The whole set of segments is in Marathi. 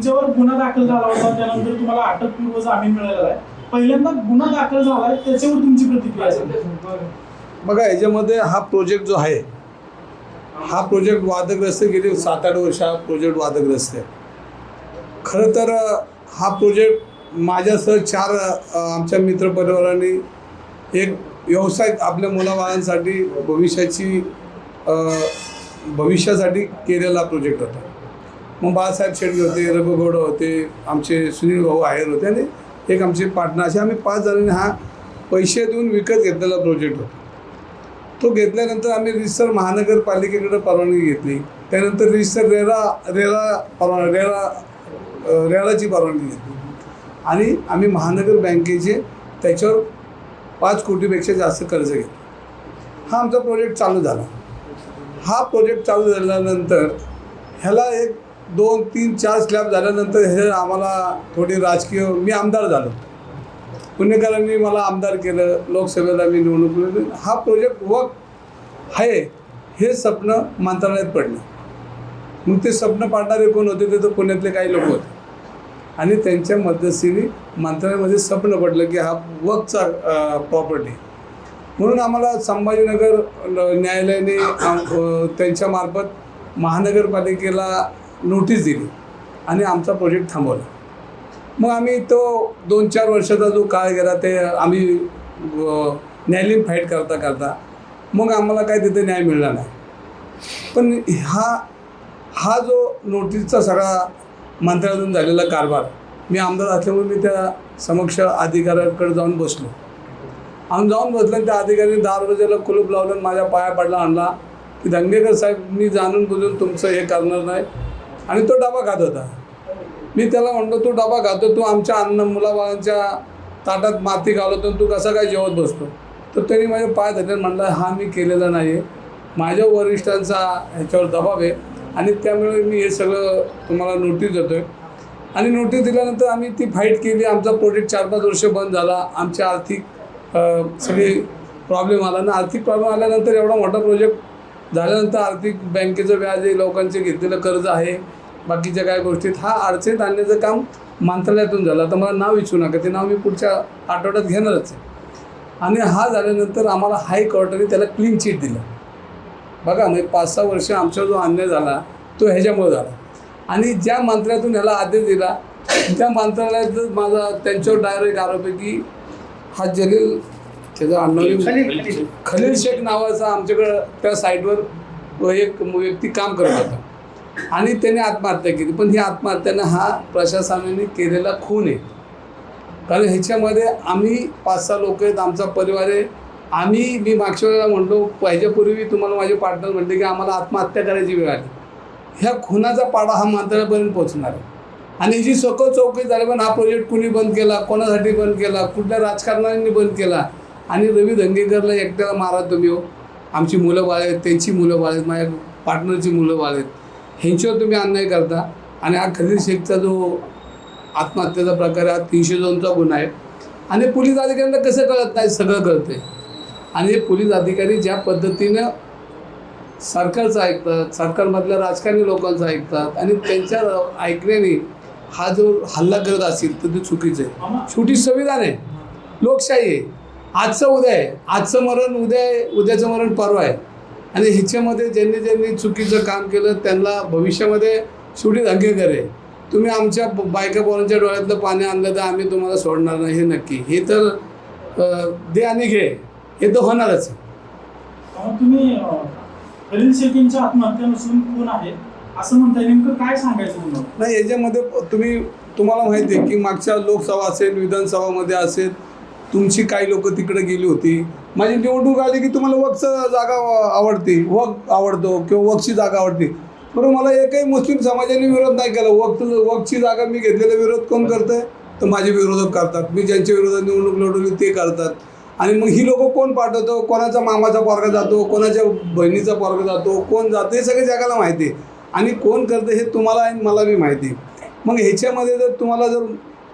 तुमच्यावर गुन्हा दाखल झाला होता, त्यानंतर तुम्हाला अटकपूर्व जामीन मिळालेला आहे. पहिल्यांदा गुन्हा दाखल झालाय त्याच्यावर तुमची प्रतिक्रिया असेल. बघा, याच्यामध्ये हा प्रोजेक्ट जो आहे, हा प्रोजेक्ट वादग्रस्त गेली 7-8 वर्ष हा प्रोजेक्ट वादग्रस्त आहे. खरं तर हा प्रोजेक्ट माझ्यासह 4 आमच्या मित्रपरिवारांनी एक व्यवसाय आपल्या मुलाबाळांसाठी भविष्यासाठी केलेला प्रोजेक्ट होता. मग बाळासाहेब शेडगे होते, रघुगौड होते, आमचे सुनील भाऊ आहेर होते आणि एक आमचे पार्टनर, असे आम्ही 5 जणांनी हा पैसे देऊन विकत घेतलेला प्रोजेक्ट होता. तो घेतल्यानंतर आम्ही रिसर महानगरपालिकेकडे परवानगी घेतली. त्यानंतर रिसर रेराची परवानगी घेतली आणि आम्ही महानगर बँकेचे त्याच्यावर 5 कोटीपेक्षा जास्त कर्ज घेतलं. हा आमचा प्रोजेक्ट चालू झाला. हा प्रोजेक्ट चालू झाल्यानंतर ह्याला 1, 2, 3, 4 स्लॅब झाल्यानंतर हे आम्हाला थोडी राजकीय, मी आमदार झालो, पुणेकरांनी मला आमदार केलं, लोकसभेला मी निवडणूक. हा प्रोजेक्ट आहे हे स्वप्न मंत्रालयात पडलं. मग ते स्वप्न पाडणारे कोण होते? ते तर पुण्यातले काही लोक होते आणि त्यांच्या मध्यस्थीने मंत्रालयामध्ये स्वप्न पडलं की हा वक्फचा प्रॉपर्टी. म्हणून आम्हाला संभाजीनगर न्यायालयाने त्यांच्यामार्फत महानगरपालिकेला नोटीस दिली आणि आमचा प्रोजेक्ट थांबवला. मग आम्ही तो 2-4 वर्षाचा जो काळ गेला ते आम्ही न्यायालयीन फाईट करता मग आम्हाला काय तिथे न्याय मिळाला नाही. पण हा जो नोटीसचा सगळा मंत्रालयातून झालेला कारभार, मी आमदार असल्यामुळे मी त्या समक्ष अधिकाऱ्याकडे जाऊन बसलो. आम्ही जाऊन बसलो आणि त्या अधिकाऱ्यांनी दरवाजाला कुलूप लावलं आणि माझ्या पाया पडला, आणला की धंगेकर साहेब, मी जाणून बुजून तुमचं हे करणार नाही. आणि तो डबा खात होता. मी त्याला म्हणतो, तू डबा खातो, तू आमच्या मुलाबाळांच्या ताटात माती घालवतो, तू कसा काय जेवत बसतो? तर त्यांनी माझे पाय धरले. म्हणलं, हा मी केलेला नाही आहे, माझ्या वरिष्ठांचा ह्याच्यावर दबाव आहे आणि त्यामुळे मी हे सगळं तुम्हाला नोटीस देतो आहे. आणि नोटीस दिल्यानंतर आम्ही ती फाईट केली. आमचा प्रोजेक्ट 4-5 वर्ष बंद झाला. आमच्या आर्थिक सगळी प्रॉब्लेम आला ना. आर्थिक प्रॉब्लेम आल्यानंतर एवढा मोठा प्रोजेक्ट झाल्यानंतर आर्थिक बँकेचं व्याज आहे, लोकांचे घेतलेलं कर्ज आहे, बाकीच्या काय गोष्टीत हा अडचणीत आणण्याचं काम मंत्रालयातून झालं. तर मला नाव विचारू नका, ते नाव मी पुढच्या आठवड्यात घेणारच आहे. आणि हा झाल्यानंतर आम्हाला हायकोर्टाने त्याला क्लीन चिट दिलं. बघा, म्हणजे 5-6 वर्ष आमचा जो अन्याय झाला तो ह्याच्यामुळे झाला. आणि ज्या मंत्र्यातून ह्याला आदेश दिला त्या मंत्रालयात माझा त्यांच्यावर डायरेक्ट आरोप आहे की हा जलील, त्याचा खलील शेख नावाचा आमच्याकडं त्या साईटवर एक व्यक्ती काम करत होता आणि त्याने आत्महत्या केली. पण ही आत्महत्यानं हा प्रशासनाने केलेला खून आहे. कारण ह्याच्यामध्ये आम्ही 5-6 लोक आहेत, आमचा परिवार आहे. मी मागच्या वेळेला म्हणलो, पाहिजेपूर्वी तुम्हाला माझे पार्टनर म्हणले की आम्हाला आत्महत्या करायची वेळ आली. ह्या खुनाचा पाडा हा मंत्रालयापर्यंत पोहोचणार आहे. आणि जी सखोल चौकशी झाली, पण हा प्रोजेक्ट कुणी बंद केला, कोणासाठी बंद केला, कुठल्या राजकारणाने बंद केला. आणि रवी धंगेकरला एकट्याला मारा तुम्ही हो. आमची मुलं बाळ आहेत, त्यांची मुलं बाळ आहेत, माझ्या पार्टनरची मुलं बाळ आहेत, ह्यांच्यावर तुम्ही अन्याय करता. आणि हा खलील शेखचा जो आत्महत्येचा प्रकार हा 302चा गुन्हा आहे. आणि पोलीस अधिकाऱ्यांना कसं कळत नाही? सगळं कळते. आणि हे पोलीस अधिकारी ज्या पद्धतीनं सरकारचं ऐकतात, सरकारमधल्या राजकारणी लोकांचं ऐकतात आणि त्यांच्या ऐकण्याने हा जो हल्ला करत असेल तर ते चुकीचं आहे. शेवटी संविधान आहे, लोकशाही आहे. आजचं उद्या आहे, आजचं मरण उद्या आहे, उद्याचं मरण परवा आहे. आणि ह्याच्यामध्ये ज्यांनी चुकीचं काम केलं त्यांना भविष्यामध्ये शेवटी धंगेकर आहे. तुम्ही आमच्या बायका पोरांच्या डोळ्यातलं पाणी आणलं तर आम्ही तुम्हाला सोडणार नाही, हे नक्की. हे तर दे आणि घे, हे तर होणारच. तुम्ही खलील शेखींच्या आत्महत्या नसून खून आहे असं म्हणताय, नेमकं काय सांगायचं म्हणून? नाही, याच्यामध्ये तुम्हाला माहिती आहे की मागच्या लोकसभा असेल, विधानसभामध्ये असेल, तुमची काही लोक तिकडे गेली होती. माझी निवडणूक आली की तुम्हाला वक्फचं जागा आवडते, वक्फ आवडतो किंवा वक्फची जागा आवडते. बरोबर, मला एकही मुस्लिम समाजाने विरोध नाही केला. वक्फची जागा मी घेतलेला विरोध कोण करतं? तर माझे विरोधक करतात. मी ज्यांच्या विरोधात निवडणूक लढवली ते करतात. आणि मग ही लोक कोण पाठवतो? कोणाचा मामाचा पोरगा जातो, कोणाच्या बहिणीचा पोरगा जातो, कोण जातो, हे सगळे जगाला माहिती आहे. आणि कोण करतं हे तुम्हाला आणि मला बी माहिती आहे. मग ह्याच्यामध्ये जर तुम्हाला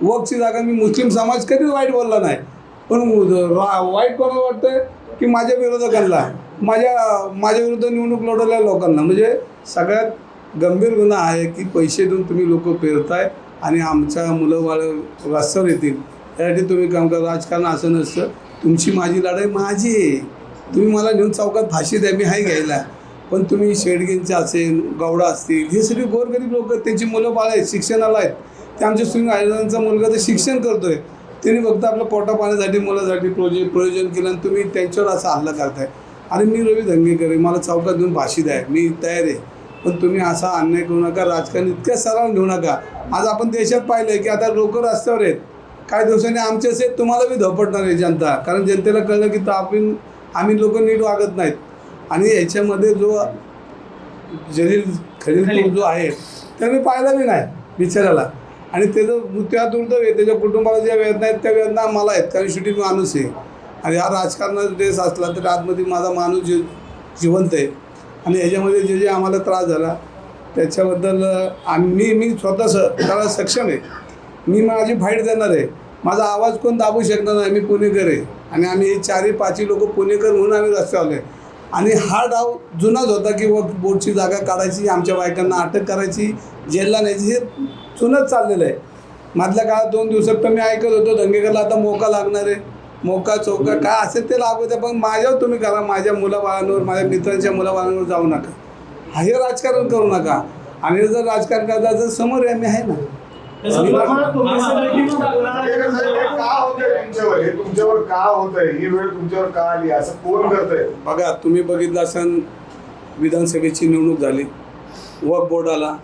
वक्फची जागा, मी मुस्लिम समाज कधीच वाईट बोलला नाही, पण वाईट कोणाला वाटतं की माझ्या विरोधकांना, माझ्या विरुद्ध निवडणूक लढवलेल्या लोकांना. म्हणजे सगळ्यात गंभीर गुन्हा आहे की पैसे देऊन तुम्ही लोक पेरताय आणि आमच्या मुलं बाळ रस्त्यावर येतील त्यासाठी तुम्ही काम करा. राजकारण असं नसतं. तुमची माझी लढाई माझी आहे. तुम्ही मला नेऊन चौकात फाशी द्या, मी हाय घ्यायला. पण तुम्ही शेडगेंचे असेल, गौडा असतील, हे सगळे गोरगरीब लोक, त्यांची मुलं बाळ आहेत, शिक्षणाला आहेत. ते आमच्या सुनील आयरांचा मुलगा तर शिक्षण करतोय, त्यांनी फक्त आपलं पोटा पाण्यासाठी मुलासाठी प्रयोजन केलं आणि तुम्ही त्यांच्यावर असा हल्ला करताय. आणि मी रवी धंगेकर आहे, मला चौकात घेऊन फाशी द्या, मी तयार आहे. पण तुम्ही असा अन्याय करू नका, राजकारण इतक्या सरळ घेऊ नका. आज आपण देशात पाहिलं आहे की आता लोक रस्त्यावर आहेत. काही दिवसांनी आमचे असेल तुम्हाला बी धपटणार आहे जनता, कारण जनतेला कळलं की आम्ही लोक नीट वागत नाहीत. आणि याच्यामध्ये जो खलील जो आहे त्याने पाहिला बी नाही बिचाराला, आणि त्याचं मृत्यू दुर्दैव आहे. त्याच्या कुटुंबाला ज्या वेदना आहेत त्या वेदना मला आहेत, कारण शेवटी माणूस आहे. आणि हा राजकारणाचा देश असला तर आतमध्ये माझा माणूस जिवंत आहे. आणि ह्याच्यामध्ये जे आम्हाला त्रास झाला त्याच्याबद्दल मी स्वतः त्याला सक्षम आहे. मी माझी फाईट देणार आहे. माझा आवाज कोण दाबू शकणार नाही. मी पुणेकर आहे आणि आम्ही 4-5 लोक पुणेकर म्हणून आम्ही रस्त्यावर आलो आहे. आणि हा डाव जुनाच होता की वक्फ बोर्डची जागा काढायची, आमच्या बायकांना अटक करायची, जेलला न्यायची, हे जुनंच चाललेलं आहे. मधल्या काळात 2 दिवसात तर मी ऐकत होतो दंगेकरला आता मोका लागणार आहे. मोका चौका काय असेल ते लागू द्या, पण माझ्यावर तुम्ही करा. माझ्या मुलाबाळांवर, माझ्या मित्रांच्या मुलाबाळांवर जाऊ नका. हे राजकारण करू नका. आणि जर राजकारण करता तर समोर आहे, मी आहे ना. तुमच्यावर का होतंय, ही वेळ तुमच्यावर का आली, असं कोण करतंय? बघा, तुम्ही बघितलं असेल विधानसभेची निवडणूक झाली, वक्फ बोर्ड आला,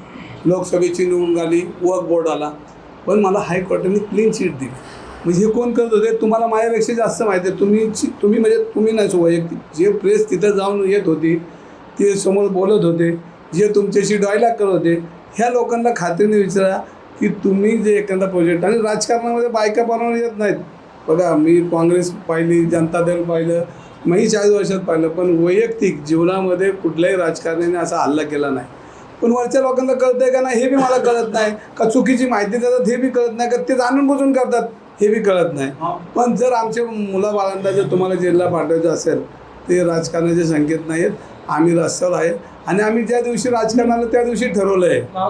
लोकसभेची निवडणूक आली, वक्फ बोर्ड आला, पण मला हायकोर्टाने क्लीन चिट दिली. म्हणजे हे कोण करत होते तुम्हाला माझ्यापेक्षा जास्त माहिती आहे. तुम्ही म्हणजे तुम्ही नाही वैयक्तिक जे प्रेस तिथं जाऊन येत होती, ते समोर बोलत होते, जे तुमच्याशी डायलॉग करत होते, ह्या लोकांना खात्रीने विचारा की तुम्ही जे एखादा प्रोजेक्ट, आणि राजकारणामध्ये बायका बनवून येत नाहीत. बघा, मी काँग्रेस पाहिली, जनता दल पाहिलं, मी 40 वर्षात पाहिलं, पण वैयक्तिक जीवनामध्ये कुठल्याही राजकारण्याने असा हल्ला केला नाही. पण वरच्या लोकांना कळतंय का नाही हे बी मला कळत नाही. का चुकीची माहिती देतात हे बी कळत नाही, का ते जाणून बुजून करतात हे बी कळत नाही. पण जर आमच्या मुलाबाळांना जर तुम्हाला जेलला पाठवायचं असेल, ते राजकारणाचे संकेत नाही आहेत. आम्ही रस्त्यावर आहे आणि आम्ही ज्या दिवशी राजकारणाला त्या दिवशी ठरवलं आहे. तेव्हा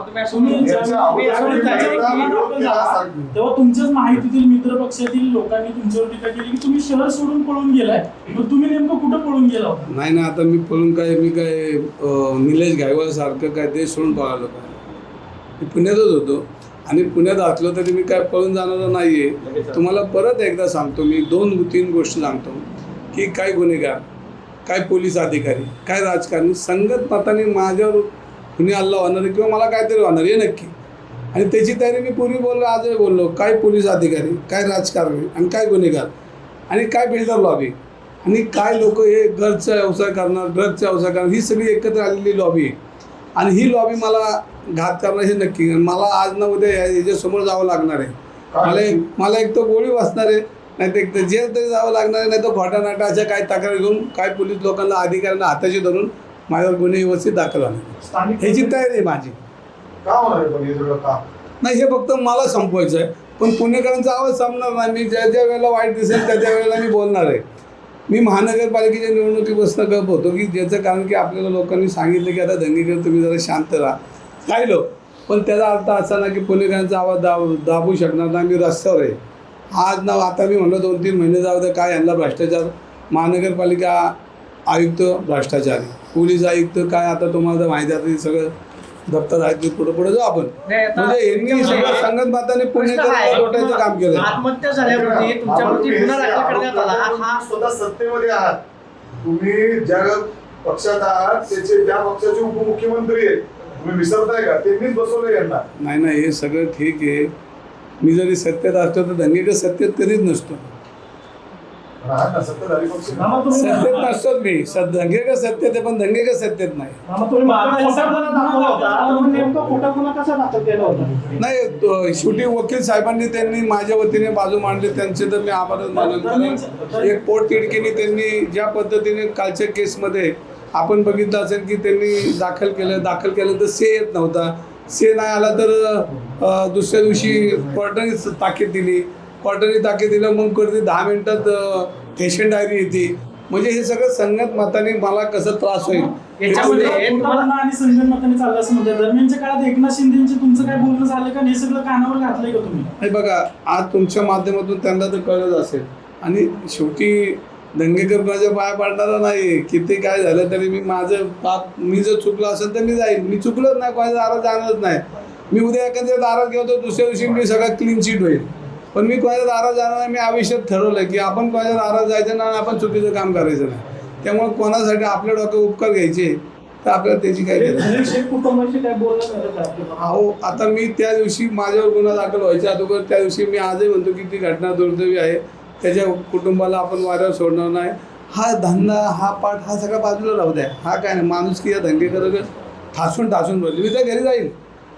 तुमच्याच माहितीतील मित्र पक्षातील लोकांनी तुमच्यावर टीका केली की तुम्ही शहर सोडून पळून गेलाय. मग तुम्ही नेमकं कुठं पळून गेला होता? नाही ना, आता मी पळून काय, मी काय निलेश घायवळ सारखं काय देश सोडून पळालो काय? मी पुण्यातच होतो आणि पुण्यात असलो तरी मी काय पळून जाणारं नाही आहे. तुम्हाला परत एकदा सांगतो, मी 2-3 गोष्टी सांगतो की काय गुन्हेगार, काय पोलीस अधिकारी, काय राजकारणी संगत मताने माझ्यावर कुणी हल्ला होणार आहे किंवा मला काहीतरी होणार हे नक्की. आणि त्याची तयारी मी पूर्वी बोललो, आजही बोललो. काय पोलीस अधिकारी, काय राजकारणी, आणि काय गुन्हेगार, आणि काय बिल्डर लॉबी, आणि काय लोक हे घरचा व्यवसाय करणार, ड्रगचा व्यवसाय करणार, ही सगळी एकत्र आलेली लॉबी आहे. आणि ही लॉबी मला घात करणार हे नक्की. मला आज ना उद्या याच्यासमोर जावं लागणार आहे. मला एक तर गोळी वाचणार आहे, नाही तर एक तर जेल तरी जावं लागणार आहे, नाही तर खोटानाटा अशा काही तक्रार घेऊन काय पोलीस लोकांना अधिकाऱ्यांना हाताशी धरून माझ्यावर गुन्हे व्यवस्थित दाखल होणार, ह्याची तयारी आहे माझी. नाही, हे फक्त मला संपवायचं आहे. पण पुणेकरांचा आवाज संपणार नाही. मी ज्या ज्या वेळेला वाईट दिसेल त्या वेळेला मी बोलणार आहे. मी महानगरपालिकेच्या निवडणुकीपासून गप होतो की ज्याचं कारण की आपल्याला लोकांनी सांगितलं की आता दंगेकर तुम्ही जरा शांत राहा, राहिलो. पण त्याचा अर्थ असा ना की पुणेकरांचा आवाज दाबू शकणार नाही. मी रस्त्यावर आहे आज ना. आता मी म्हणलं 2-3 महिने जाऊ द्या, काय यांना भ्रष्टाचार, महानगरपालिका आयुक्त भ्रष्टाचारी, पोलीस आयुक्त काय, आता तुम्हाला माहिती आहे सगळं दप्तर आहे ते पुढे जाऊ आपण. म्हणजे यांनी सगळं संगत माताने पुणेकर लोटायचं काम केलं. आत्महत्या झाल्यावरती तुमच्यावरती गुन्हा दाखल करण्यात आला. हा स्वतः सत्तेमध्ये आहात, तुम्ही ज्या पक्षात आहात त्याचे त्या पक्षाचे उपमुख्यमंत्री आहेत, तुम्ही विसरताय का? त्यांनीच बसवलं यांना. नाही, हे सगळं ठीक आहे. मी जरी सत्तेत असतो तर दंगेकर सत्तेत कधीच नसतो. सत्तेत नसतोच मी. दंगेकर सत्तेत आहे, पण दंगेकर सत्तेत नाही. नाही, शेवटी वकील साहेबांनी त्यांनी माझ्या वतीने बाजू मांडली, त्यांचे तर मी आभारच मानतो. एक पोटतिडकीने त्यांनी ज्या पद्धतीने कालच्या केसमध्ये आपण बघितलं असेल की त्यांनी दाखल केल्यानंतर से येत नव्हता. से नाही आला तर दुसऱ्या दिवशी कोर्टाने ताकीद दिली. कोर्टाने ताकीद दिलं, मग कधी 10 मिनिटात पेशंट डायरी येते. म्हणजे हे सगळं संगत मताने मला कसं त्रास होईल याच्यामध्ये तुम्हाला आणि संगणमताने चाललं असं म्हणतात. दरम्यानच्या काळात एकनाथ शिंदेचे तुमचं काय बोलणं झालं का? हे सगळं कानावर घातलंय का तुम्ही? हे बघा, आज तुमच्या माध्यमातून त्यांना तर कळत असेल. आणि शेवटी दंगेकर माझ्या पाया पाडणारा नाही. किती काय झालं तरी मी माझं पाप, मी जर चुकलं असेल तर मी जाईल. मी चुकलोच नाही, कोणाच्या दारात जाणारच नाही. मी उद्या एखाद्या दारात गेलो तर दुसऱ्या दिवशी मी सगळं क्लीन शीट होईल. पण मी कोणाच्या दारात जाणार नाही. मी आयुष्यात ठरवलं की आपण कोणाच्या दारात जायचं नाही, आपण चुकीचं काम करायचं नाही. त्यामुळे कोणासाठी आपल्या डोक्यात उपकार घ्यायचे तर आपल्याला त्याची काय गरज नाही. शेख कुटुंबाशी काय बोलणं झालं का? अहो, आता मी त्या दिवशी माझ्यावर गुन्हा दाखल व्हायच्या अगोदर त्या दिवशी मी आजही म्हणतो की ती घटना दुर्दैवी आहे. त्याच्या कुटुंबाला आपण वाऱ्यावर सोडणार नाही. हा धंदा, हा पाठ, हा सगळा बाजूला राहू द्या. हा काय नाही, माणुसकी या दंगेकर ठासून भरली. मी त्या घरी जाईल.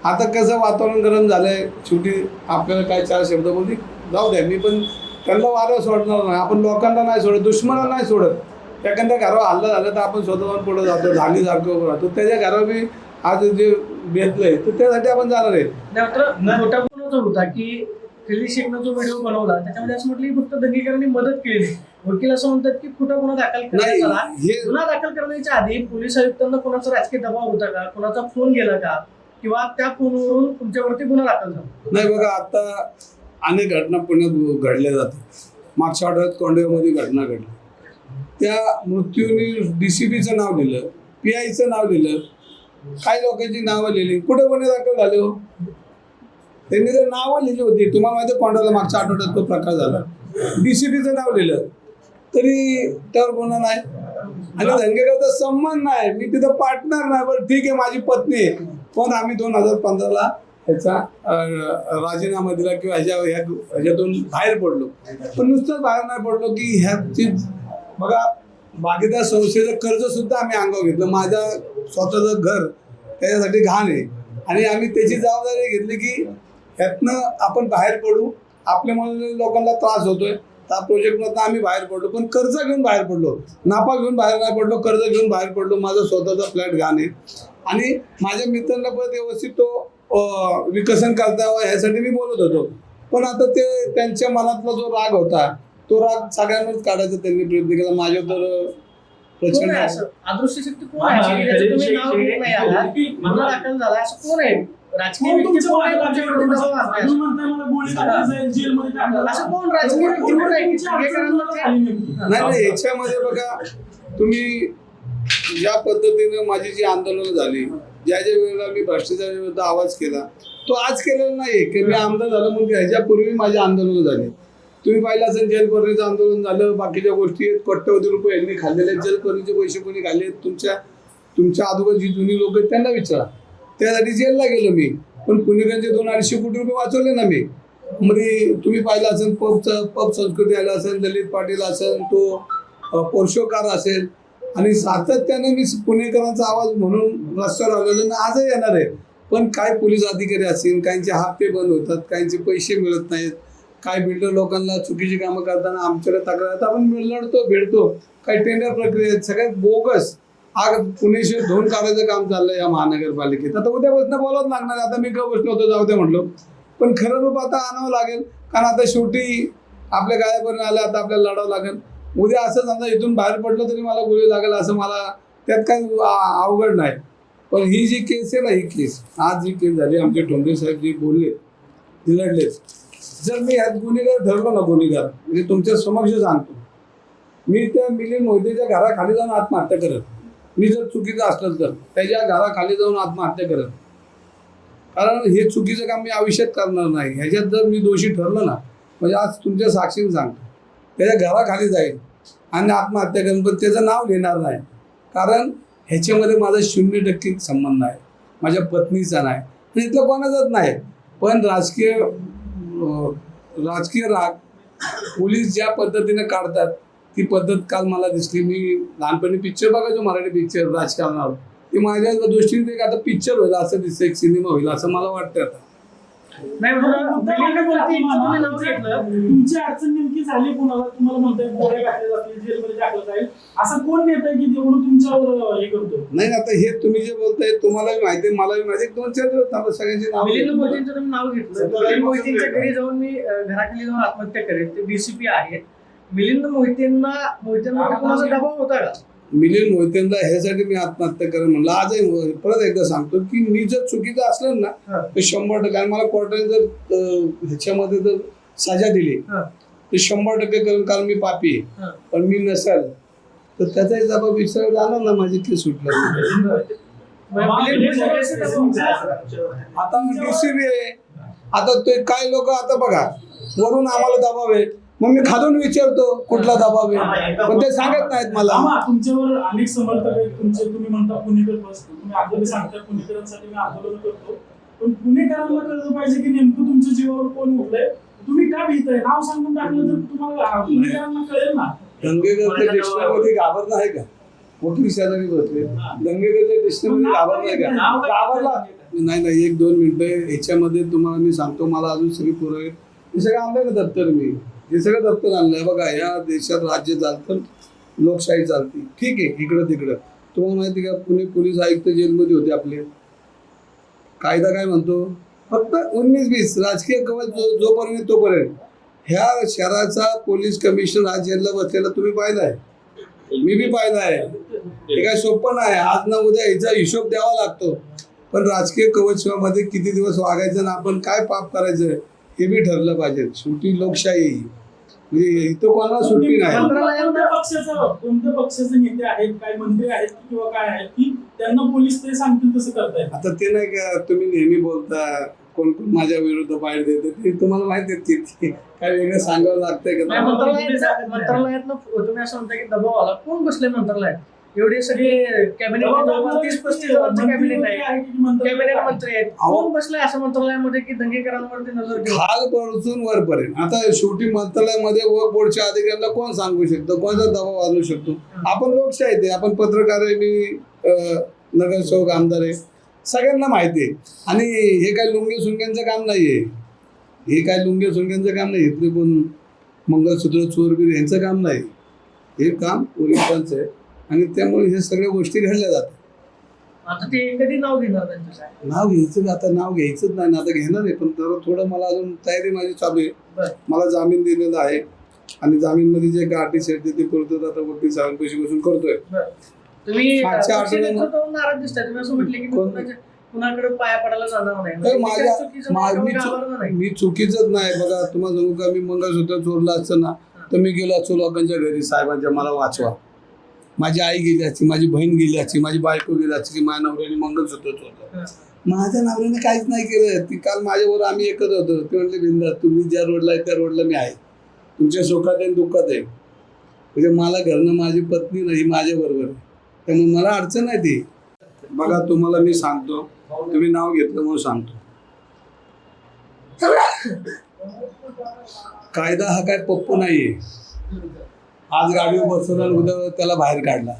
आता कसं वातावरण गरम झालं आहे, शेवटी आपल्याला काय चार शब्द बोलली जाऊ द्या. मी पण त्यांना वाऱ्यावर सोडणार नाही. आपण लोकांना नाही सोडत, दुश्मनाला नाही सोडत. एखाद्या घरावर हल्ला झाला तर आपण स्वतःहून पुढे जातो, धाडीसारखं उभं राहतो. त्याच्या घरावर मी आज जे बेतलंय तर त्यासाठी आपण जाणार आहे. मात्र मोठा गुन्हा जो होता की खिल्ली शेखनं जो व्हिडिओ बनवला त्याच्यामध्ये असं म्हटलं की फक्त दंगेकरांनी मदत केली. वकील असं म्हणतात की खोटा गुन्हा दाखल नाही, करण्यात आला. हे- गुन्हा दाखल करण्याच्या आधी पोलीस आयुक्तांना कोणाचा राजकीय दबाव होता का? कोणाचा फोन गेला का? किंवा त्या फोनवरून तुमच्यावरती गुन्हा दाखल झाला? नाही बघा, आता अनेक घटना पुण्यात घडल्या जातात. मागच्या आठवड्यात कोंडव्यामध्ये घटना घडली. त्या मृत्यूने DCPचं नाव लिहिलं, PIचं नाव लिहिलं, काही लोकांची नावं लिहिली. कुठे गुन्हे दाखल झाले हो? त्यांनी जर नावं लिहिली होती. तुम्हाला माहिती आहे कोंडाला मागच्या आठवड्यात तो प्रकार झाला. DCPचं नाव लिहिलं तरी त्यावर गुन्हा नाही. आणि दंगेकरचा संबंध नाही. मी तिथं पार्टनर नाही. बरं ठीक आहे, माझी पत्नी आहे. पण आम्ही 2015ला ह्याचा राजीनामा दिला किंवा ह्याच्यातून बाहेर पडलो. पण नुसतंच बाहेर नाही पडलो की ह्याची बघा, भागीदार संस्थेचं कर्ज सुद्धा आम्ही अंगावर घेतलं. माझ्या स्वतःचं घर त्याच्यासाठी घाण आहे आणि आम्ही त्याची जबाबदारी घेतली की ह्यातनं आपण बाहेर पडू. आपल्यामुळे लोकांना त्रास होतोय. त्या प्रोजेक्टमधनं आम्ही बाहेर पडलो, पण कर्ज घेऊन बाहेर पडलो. नापा घेऊन बाहेर नाही पडलो, कर्ज घेऊन बाहेर पडलो. माझा स्वतःचा फ्लॅट घाण आहे आणि माझ्या मित्रांना पण व्यवस्थित तो विकसन करता यावं ह्यासाठी मी बोलत होतो. पण आता ते त्यांच्या मनातला जो राग होता तो राग सगळ्यांनाच काढायचा त्यांनी प्रयत्न केला. माझ्या तर कोण प्रचंड आहे असं? अदृश्य शक्ती कोण आहे की ज्याचं तुम्ही नाव घेत नाही आहात? गुन्हा दाखल झाला असं कोण आहे? राजकीय व्यक्ती कोण आहे तुमच्यावरती दबाव आणण्यास? अजून म्हणताय मला गोळी टाकली जाईल, जेलमध्ये टाकलं जाईल. असं कोण राजकीय व्यक्ती कोण आहे की तुमची अडचण कोणाला आली नेमकी? नाही, याच्यामध्ये बघा, तुम्ही ज्या पद्धतीने माझी जी आंदोलनं झाली, ज्या वेळेला मी भ्रष्टाचाराविरुद्ध आवाज केला, तो आज केलेला नाही की मी आमदार झालं म्हणून. ह्याच्यापूर्वी माझी आंदोलनं झाली. तुम्ही पाहिलं असेल जलपर्णीचं आंदोलन झालं, बाकीच्या गोष्टी आहेत. कोट्यवधी रुपये यांनी खाल्लेले आहेत. जलपर्णीचे पैसे कोणी खाल्ले आहेत? तुमच्या अगोदर जी जुनी लोक आहेत त्यांना विचारा. त्यासाठी जेलला गेलो मी. पण पुणेकरांचे 200-250 कोटी रुपये वाचवले ना मी. मध्ये तुम्ही पाहिलं असेल पब संस्कृती आला असेल, दलित पाटील असेल, तो पोर्शोकार असेल. आणि सातत्याने मी पुणेकरांचा आवाज म्हणून रस्त्यावर आलेलो ना, आजही येणार आहे. पण काय पोलीस अधिकारी असतील, काहींचे हप्ते बंद होतात, काहींचे पैसे मिळत नाहीत, काय बिल्डर लोकांना चुकीची कामं करताना आमच्याकडे तक्रार येतात. आपण लढतो, भेटतो. काही टेंडर प्रक्रियेत सगळ्यात बोगस. आज पुणे शहर धुवून काढायचं काम चाललंय या महानगरपालिकेत. आता उद्यापासून बोलावंच लागणार. आता मी का बसलो होतो, जाऊ दे म्हटलो. पण खरं रूप आता आणावं लागेल. कारण आता शेवटी आपल्या गाड्यापर्यंत आल्या, आता आपल्याला लढावं लागेल. उद्या असं समजा इथून बाहेर पडलं तरी मला गोळी लागेल असं मला त्यात काही अवघड नाही. पण ही जी केस आहे ना, ही केस आज जी केस झाली, आमचे ठोंबरे साहेब जी बोलले, लढले. जर मी ह्यात गुन्हेगार ठरलो ना, गुन्हेगार म्हणजे तुमच्या समक्ष सांगतो, मी त्या मिलिंद मोहितेच्या घराखाली जाऊन आत्महत्या करत. मी जर चुकीचं असलं तर त्याच्या घराखाली जाऊन आत्महत्या करत. कारण हे चुकीचं काम मी आयुष्यात करणार नाही. ह्याच्यात जर मी दोषी ठरलो ना, म्हणजे आज तुमच्या साक्षीने सांगतो, त्याच्या घराखाली जाईल आणि आत्महत्या करेन. पण त्याचं नाव घेणार नाही. कारण ह्याच्यामध्ये माझा 0% संबंध आहे. माझ्या पत्नीचा नाही आणि इथलं कोणाचाच नाही. पण राजकीय राग पोलीस ज्या पद्धतीने काढतात ती पद्धत काल मला दिसली. मी लहानपणी पिक्चर बघायचो, मराठी पिक्चर राजकारणावर. ते माझ्या दृष्टीने एक आता पिक्चर होईल असं दिसतं, एक सिनेमा होईल असं मला वाटतं. आता नाही तुम्ही नाव घेतलं. तुमची अडचण नेमकी झाली कोणाला? तुम्हाला म्हणताय गोळ्या घातल्या जातील, जेलमध्ये टाकलं जाईल, असं कोण नेत आहे की तेवढं तुमच्यावर हे करतो? नाही, आता हे तुम्ही जे बोलताय तुम्हालाही माहिती, मलाही माहिती. 2-4 दिवस सगळ्यांची नाव मिलिंद मोहितेंचं तुम्ही नाव घेतलं. मिलिंद मोहितेंच्या घरी जाऊन मी घराखाली जाऊन आत्महत्या करेल. ते DCP आहेत. मिलिंद मोहितेंवर कोणाचा दबाव होता का? मिलिंद मोहितेंना ह्यासाठी मी आत्महत्या करेन म्हणलं. आजही परत एकदा सांगतो की मी जर चुकीचं असलं ना तर 100% आणि मला कोर्टाने जर ह्याच्यामध्ये जर सजा दिली तर 100% करेन, कारण मी पापी आहे. पण मी नसेल तर त्याचाही जबाब विचार जाणार ना, माझी केस सुटलं. आता DCB आहे, आता ते काय लोक आता बघा वरून आम्हाला दबाव आहे, मग मी खालून विचारतो कुठला दबाव आहे, पण ते सांगत नाहीत मला. तुमच्यावर अनेक समर्थक आहेत तुमचे. तुम्ही म्हणता पुणेकर बस, तुम्ही आंदोलन सांगता पुणेकरांसाठी मी आंदोलन करतो, पण पुणेकरांना कळलं पाहिजे की नेमकं तुमच्या जीवावर कोण उठलंय, तुम्ही का भीताय. नाव सांगून टाकलं तर तुम्हाला पुणेकरांना कळेल ना. दंगेकरच्या डिक्शनरीमध्ये घाबरला आहे का? वकील शेजारी बसले, दंगेकरच्या डिक्शनरीमध्ये घाबरलाय का? घाबरला नाही. 1-2 मिनिटं ह्याच्यामध्ये तुम्हाला मी सांगतो. मला अजून सगळी पुरावे हे सगळं आणलंय ना दप्तर. मी हे सगळं दप्तर आणलंय. बघा, या देशात राज्य चालतं, लोकशाही चालते. ठीक आहे, इकडं तिकडं. तुम्हाला माहिती का, पुणे पोलीस आयुक्त जेलमध्ये होते आपले. कायदा काय म्हणतो? फक्त 19-20 राजकीय कवच जोपर्यंत तोपर्यंत. ह्या शहराचा पोलीस कमिशनर आज जेलला बसलेला तुम्ही पाहिलाय, मी बी पाहिलाय. हे काय सोपं नाही. आज ना उद्या याचा हिशोब द्यावा लागतो. पण राजकीय कवचमध्ये किती दिवस वागायचं ना आपण काय पाप करायचं हे बी ठरलं पाहिजे. शेवटी लोकशाही म्हणजे इथं कोणाला सुट्टी नाही. कोणत्या पक्षाचे नेते आहेत, काय मंत्री आहेत किंवा काय आहेत की त्यांना पोलीस ते सांगतील तसं करतायत. आता ते नाही का तुम्ही नेहमी बोलता कोण कोण माझ्या विरुद्ध बाहेर देते, ते तुम्हाला माहिती आहे की काय वेगळं सांगावं लागतंय का? मंत्रालयात तुम्ही असं म्हणता की दबाव आला. कोण बसले मंत्रालयात? एवढे सगळे कॅबिनेट 30-35 जणांचं कॅबिनेट आहे, कॅबिनेट मंत्री आहेत. कोण बसलाय असं मंत्रालयामध्ये की दंगेकरांवरती नजर ठेवून? खालपासून वरपर्यंत. आता शेवटी मंत्रालयामध्ये व बोर्डच्या अधिकाऱ्यांना कोण सांगू शकतो, कोणाचा दबाव आणू शकतो? आपण लोकशाही आहे, आपण पत्रकार आहे, मी नगरसेवक आमदार आहे, सगळ्यांना माहिती आहे. आणि हे काय लुंगे सुंग्यांचं काम नाहीये. हे काय लुंगे सुंग्यांचं काम नाही. इथले कोण मंगळसूत्र चोरबीर यांचं काम नाही. हे काम पोलिसांचं आहे आणि त्यामुळे हे सगळ्या गोष्टी घडल्या जातात. आता ते कधी नाव घेणार त्यांचं काय? नाव घ्यायचं आता नाव घ्यायचंच नाही ना, आता घेणार आहे. पण थोडं मला अजून तयारी माझी चालू आहे. मला जामीन दिलेला आहे आणि जामीनमध्ये जे काय अटी शर्ती ते करतो आता वकील साहेबांपाशी बसून करतोय. तुम्ही मागच्या आठवड्यात नाराज दिसताय. तुम्ही असं म्हटलं की कुणाकडे पाया पडायला जाणार नाही. मी चुकीचंच नाही. बघा, तुम्हाला सांगू का, मी मंगळसूत्र चोरलं असतं ना तर मी गेलो असतो लोकांच्या घरी, साहेबांच्या मला वाचवा. माझी आई गेली असती, माझी बहीण गेली असती, माझी बायको गेली असती की माझ्या नवऱ्याने मंगळसूत्र चोरलं. माझ्या नवऱ्याने काहीच नाही केलं. ती काल माझ्याबरोबर आम्ही एकच होतो. ते म्हटले बिंदास, तुम्ही ज्या रोडला आहे त्या रोडला मी आहे, तुमच्या सुखात आहे दुःखात आहे. म्हणजे मला घरनं माझी पत्नी नाही माझ्याबरोबर आहे, त्यामुळे मला अडचण नाही ती. बघा, तुम्हाला मी सांगतो, तुम्ही नाव घेतलं म्हणून सांगतो, कायदा हा काय पप्पू नाहीये. आज गाडीवर बसवला आणि उद्या त्याला बाहेर काढला.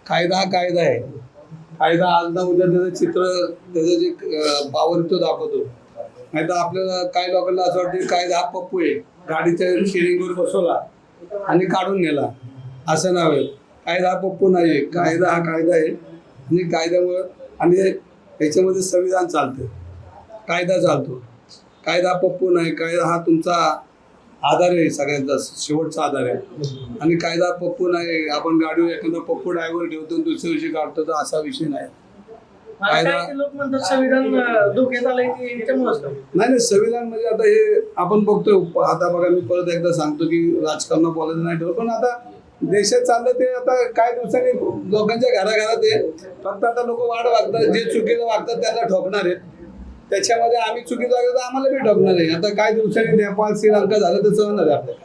कायदा हा कायदा आहे. कायदा आज ना उद्या त्याचं चित्र, त्याचं जे पावर तो दाखवतो. नाही तर आपल्याला काही लोकांना असं वाटतं कायदा हा पप्पू आहे, गाडीच्या शेअरिंगवर बसवला आणि काढून नेला, असं नाव आहे. कायदा हा पप्पू नाही आहे. कायदा हा कायदा आहे आणि कायद्यामुळं आणि याच्यामध्ये संविधान चालतं, कायदा चालतो. कायदा पप्पू नाही. कायदा हा तुमचा आधार आहे, सगळ्यांचा शेवटचा आधार आहे. आणि कायदा पप्पू नाही. आपण गाडीवर एखादा पप्पू ड्रायव्हर ठेवतो आणि दुसऱ्या दिवशी काढतो, तर असा विषय नाही. कायदा लोक म्हणतात संविधान धोक्यात आलंय की याच्यामुळेच नाही. संविधान म्हणजे आता हे आपण बघतोय. आता बघा, मी परत एकदा सांगतो की राजकारण बोलायचं नाही ठेवलं, पण आता देशात चाललं ते आता काय दिवसांनी लोकांच्या घराघरात आहे. फक्त आता लोक वाढ वागतात, जे चुकीचं वागतात त्यांना ठोकणार आहेत. त्याच्यामध्ये आम्ही चुकीचं वागतो तर आम्हाला बी ठोकणार आहे. आता काय दिवसांनी नेपाळ श्रीलंका झालं तर होणार आहे आपल्याला.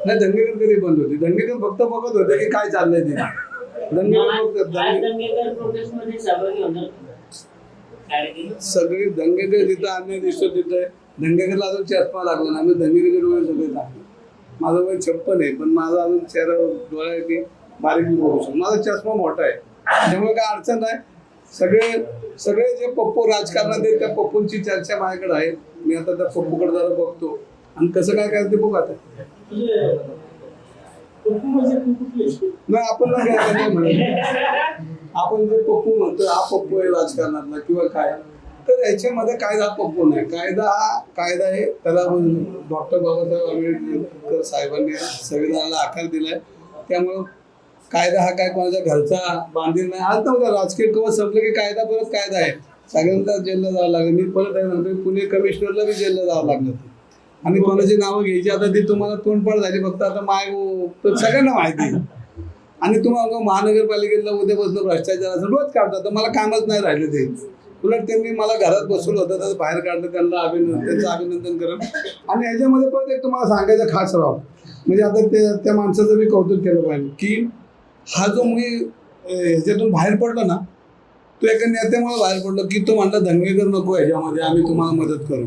नाही, दंगेकर कधी बंद होती? दंगेकर फक्त बघत होते की काय चाललंय ते. सगळी दंगेकर जिथं अन्याय दिसतो तिथं दंगेकरला अजून चष्मा लागला ना. आम्ही दंगेकर डोळे सगळे लागले. माझं वय 56 आहे, पण माझा अजून चेहरा डोळा आहे की बारीक बघू शकतो. माझा चष्मा मोठा आहे, त्यामुळे काय अडचण नाही. सगळे जे पप्पू राजकारणात आहेत त्या पप्पूंची चर्चा माझ्याकडे आहे. मी आता त्या पप्पूकडे जरा बघतो आणि कसं काय करायचं ते बघू. आता नाही, आपण नाही म्हणत. आपण जे पप्पू म्हणतो हा पप्पू आहे राजकारणातला किंवा काय, तर याच्यामध्ये कायदा पक्कून आहे. कायदा हा कायदा आहे, त्याला डॉक्टर बाबासाहेब आंबेडकर साहेबांनी संविधानाला आकार दिलाय. त्यामुळं कायदा हा काय कोणाच्या घरचा बांधील नाही. आज नव्हता राजकीय कवच संपलं की कायदा परत कायदा आहे. सगळ्यांना जेलला जावं लागलं. मी परत आहे म्हणतो पुणे कमिशनरला बी जेलला जावं लागलं होतं. आणि कोणाची नावं घ्यायची आता ती तुम्हाला तोंडपाठ झाली फक्त आता तर सगळ्यांना माहिती आहे. आणि तुम्हाला महानगरपालिकेला उद्यापासून भ्रष्टाचाराचं रोज काढतात, तर मला कामच नाही राहिले ते. उलट त्यांनी मला घरात बसवलं होतं, तर बाहेर काढलं, त्यांना त्यांचं अभिनंदन करत. आणि ह्याच्यामध्ये परत एक तुम्हाला सांगायचं खास राव, म्हणजे आता त्या माणसाचं मी कौतुक केलं पाहिजे की हा जो मी ह्याच्यातून बाहेर पडलो ना, तो एका नेत्यामुळे बाहेर पडलो की तो म्हणला दंगेकर नको ह्याच्यामध्ये, आम्ही तुम्हाला मदत करू.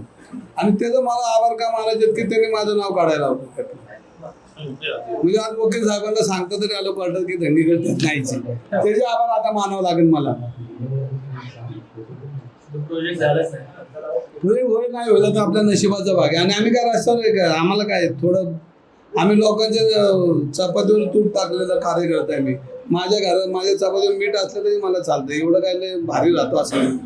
आणि त्याचं मला आभार का मानायचे की त्यांनी माझं नाव काढायला होतं. म्हणजे आज वकील साहेबांना सांगता तरी आलं पाठवत की दंगेकर त्यात नाहीच, त्याचे आभार आता मानावं लागेल मला. होय नाही होईल तर आपल्या नशिबाचा भाग आहे. आणि आम्ही काय रस्त्यावर काय, आम्हाला काय थोडं, आम्ही लोकांच्या चपातीवर तूप टाकलेलं कार्यकर्ता आहे मी. माझ्या घरात माझ्या चपातीवर मीठ असलं तरी मला चालतं, एवढं काय भारी राहतो असं.